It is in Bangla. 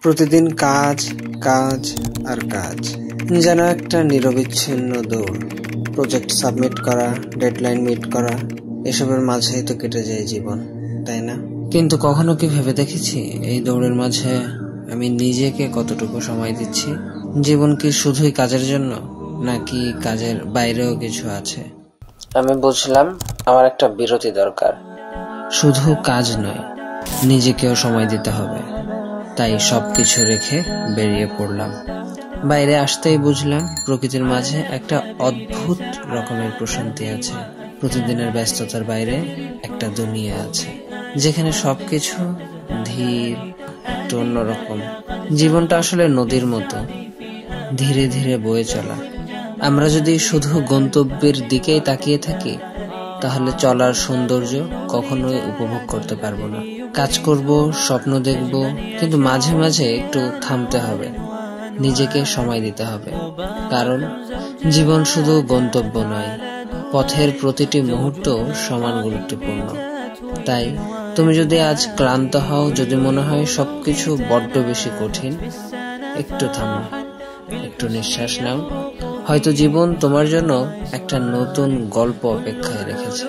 প্রতিদিন কাজ কাজ আর কাজ, যেন একটা নিরবিচ্ছিন্ন দৌড়। প্রজেক্ট সাবমিট করা, ডেডলাইন মিট করা, এসবের মাঝেই তো কেটে যায় জীবন, তাই না? কিন্তু কখনো কি ভেবে দেখেছি এই দৌড়ের মাঝে আমি নিজেকে কতটুকু সময় দিচ্ছি? জীবন কি শুধুই কাজের জন্য, নাকি কাজের বাইরেও কিছু আছে? আমি বুঝলাম আমার একটা বিরতি দরকার। শুধু কাজ নয়, নিজেকেও সময় দিতে হবে। তাই সবকিছু রেখে বেরিয়ে পড়লাম। বাইরে আসতেই বুঝলাম প্রকৃতির মাঝে একটা অদ্ভুত রকমের প্রশান্তি আছে। প্রতিদিনের ব্যস্ততার বাইরে একটা দুনিয়া আছে, যেখানে সবকিছু ধীর, একটু অন্যরকম। জীবনটা আসলে নদীর মতো, ধীরে ধীরে বয়ে চলা। আমরা যদি শুধু গন্তব্যের দিকেই তাকিয়ে থাকি, তাহলে চলার সৌন্দর্য কখনোই উপভোগ করতে পারবো না। কাজ করব, স্বপ্ন দেখব, কিন্তু মাঝে মাঝে একটু থামতে হবে, নিজেকে সময় দিতে হবে। কারণ জীবন শুধু গন্তব্য নয়, পথের প্রতিটি মুহূর্ত সমান গুরুত্বপূর্ণ। তাই তুমি যদি আজ ক্লান্ত হও, যদি মনে হয় সবকিছু বড্ড বেশি কঠিন, একটু থামো, একটু নিঃশ্বাস নাও। হয়তো জীবন তোমার জন্য একটা নতুন গল্প অপেক্ষায় রেখেছে।